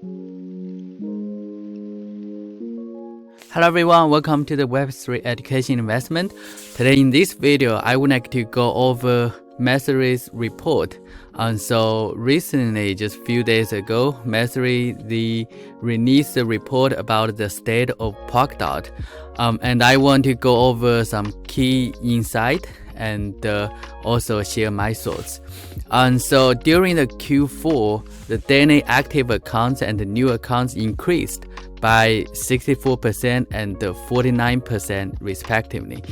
Hello everyone, welcome to the Web3 Education Investment. Today in this video, I would like to go over Messari's report. So recently, just a few days ago, Messari released a report about the state of Polkadot. And I want to go over some key insight and also share my thoughts. And so during the Q4, the daily active accounts and the new accounts increased by 64% and 49% respectively.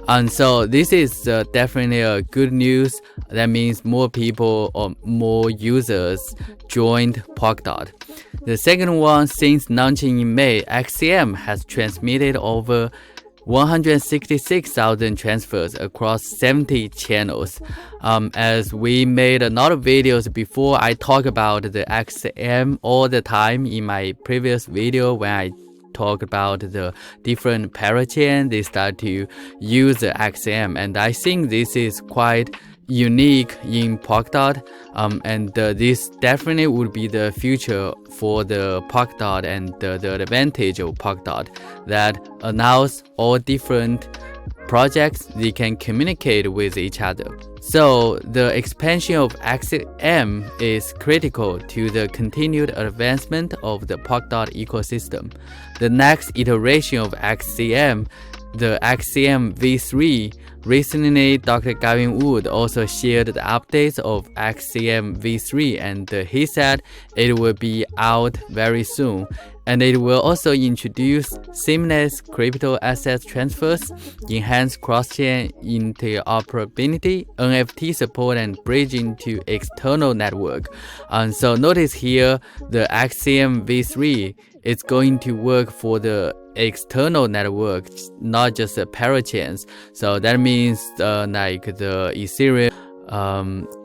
And so this is definitely a good news. That means more people or more users joined Polkadot. The second one, since launching in May, XCM has transmitted over 166,000 transfers across 70 channels. As we made a lot of videos before, I talk about the XCM all the time in my previous video when I talk about the different parachain, they start to use the XCM, and I think this is quite unique in Polkadot, and this definitely would be the future for the Polkadot and the advantage of Polkadot that allows all different projects, they can communicate with each other. So the expansion of XCM is critical to the continued advancement of the Polkadot ecosystem. The next iteration of XCM, the XCM v3, recently Dr. Gavin Wood also shared the updates of XCM v3, and he said it will be out very soon. And it will also introduce seamless crypto asset transfers, enhance cross-chain interoperability, NFT support, and bridging to external network. And so notice here, the XCM v3 is going to work for the external network, not just the parachains. So that means like the Ethereum,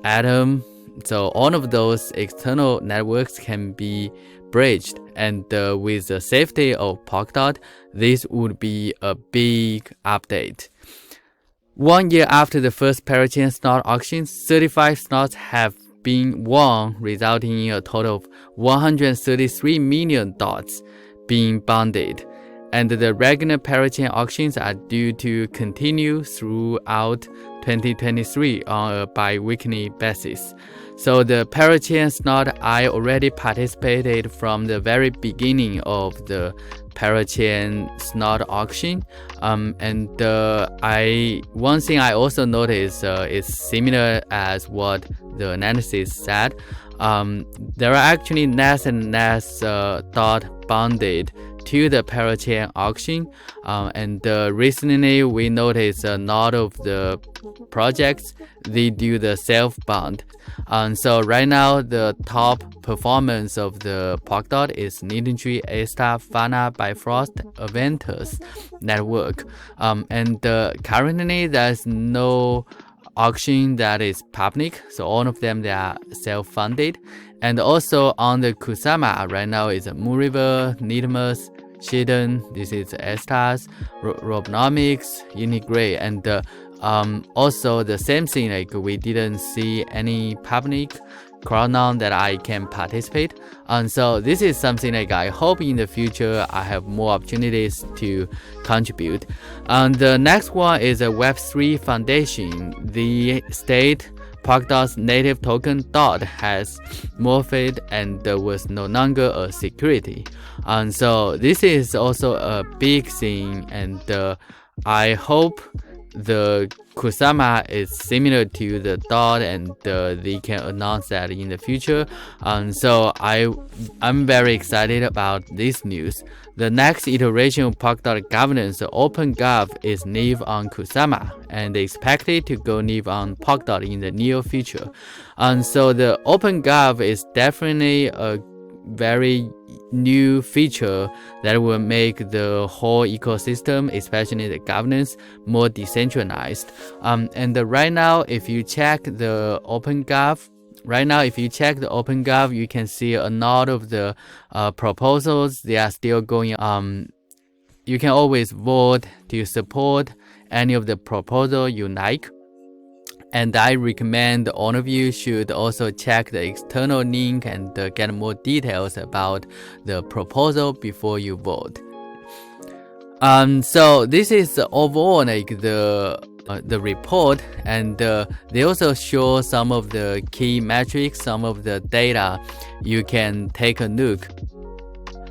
Atom. So all of those external networks can be bridged, and with the safety of Polkadot, this would be a big update. 1 year after the first parachain slot auction, 35 slots have been won, resulting in a total of 133 million dots being bonded. And the regular parachain auctions are due to continue throughout 2023 on a bi-weekly basis. So the parachain slot, I already participated from the very beginning of the parachain slot auction. And one thing I also noticed is similar as what the analysis said. There are actually less and less dot bonded to the parachain auction, and recently we noticed a lot of the projects, they do the self-bond. So right now the top performance of the Polkadot is Needletree, A-Star, Fana, Bifrost, Aventus network, and currently there's no auction that is public, so all of them, they are self-funded. And also on the Kusama right now is Moonriver, Nidmus, Shiden, this is A-Stars, Robnomics, Unigray, and also the same thing, like we didn't see any public crowd that I can participate. And so this is something like I hope in the future I have more opportunities to contribute. And the next one is a Web3 Foundation. The state Polkadot's native token DOT has morphed and was no longer a security. And so this is also a big thing, and I hope the Kusama is similar to the DOT, and they can announce that in the future. So I'm very excited about this news. The next iteration of Polkadot governance, OpenGov, is live on Kusama and expected to go live on Polkadot in the near future. And so the OpenGov is definitely a very new feature that will make the whole ecosystem, especially the governance, more decentralized. And right now, if you check the OpenGov, you can see a lot of the proposals, they are still going. You can always vote to support any of the proposal you like. And I recommend all of you should also check the external link and get more details about the proposal before you vote. So this is overall like the report, and they also show some of the key metrics, some of the data you can take a look.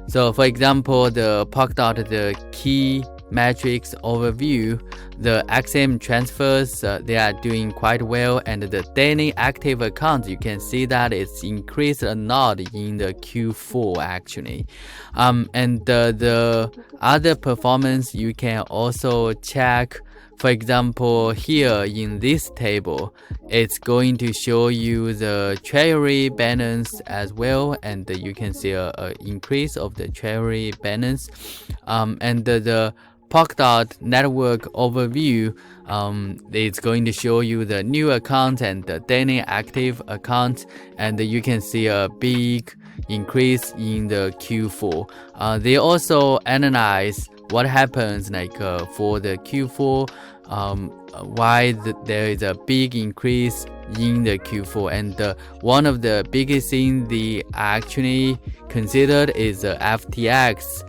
So for example, the Polkadot, the key metrics overview, the XM transfers, they are doing quite well, and the daily active accounts, you can see that it's increased a lot in the Q4 actually. And the other performance you can also check. For example, here in this table, it's going to show you the treasury balance as well, and you can see a increase of the treasury balance. And the Polkadot network overview, it's going to show you the new account and the daily active account, and you can see a big increase in the Q4. They also analyze what happens like for the Q4, why there is a big increase in the Q4, and one of the biggest things they actually considered is the FTX.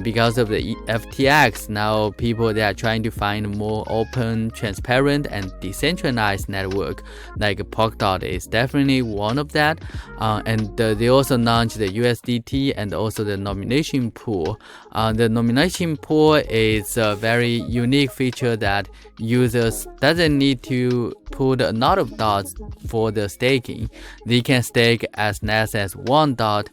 Because of the FTX, now people, they are trying to find more open, transparent, and decentralized network. Like Polkadot is definitely one of that. And they also launched the USDT and also the nomination pool. The nomination pool is a very unique feature that users doesn't need to put a lot of dots for the staking. They can stake as less as 1 dot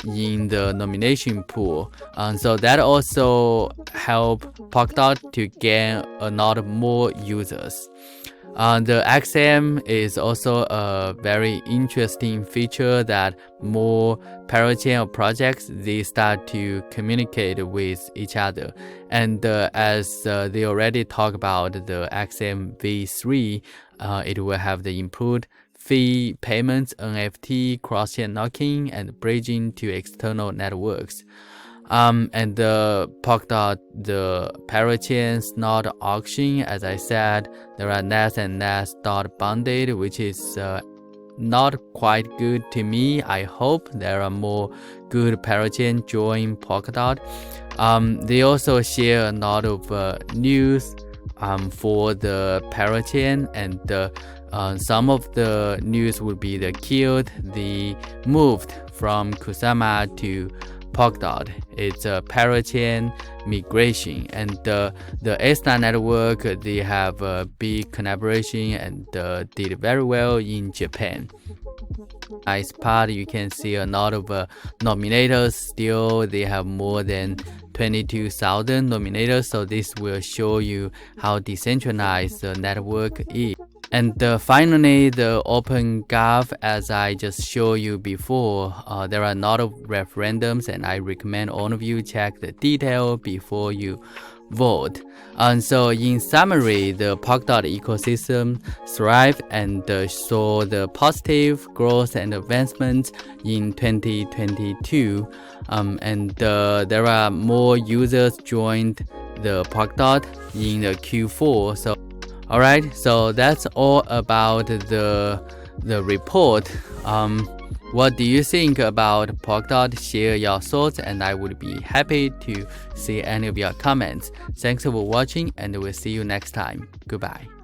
in the nomination pool. So that also help Polkadot to gain a lot more users. The XM is also a very interesting feature that more parachain projects, they start to communicate with each other. And as they already talked about the XM v3, it will have the improved fee payments, NFT, cross-chain locking, and bridging to external networks. And the Polkadot, the parachains not auction, as I said, there are less and less dot bonded, which is not quite good to me. I hope there are more good parachain join Polkadot. They also share a lot of news for the parachain, and some of the news would be the killed, the moved from Kusama to Polkadot. It's a parachain migration, and the A-Star network, they have a big collaboration and did very well in Japan. Nice part, you can see a lot of nominators still. They have more than 22,000 nominators, so this will show you how decentralized the network is. And finally, the OpenGov, as I just showed you before, there are a lot of referendums, and I recommend all of you check the detail before you vote. And so in summary, the Polkadot ecosystem thrived and saw the positive growth and advancement in 2022. And there are more users joined the Polkadot in the Q4. So alright, so that's all about the report. What do you think about Polkadot? Share your thoughts, and I would be happy to see any of your comments. Thanks for watching, and we'll see you next time. Goodbye.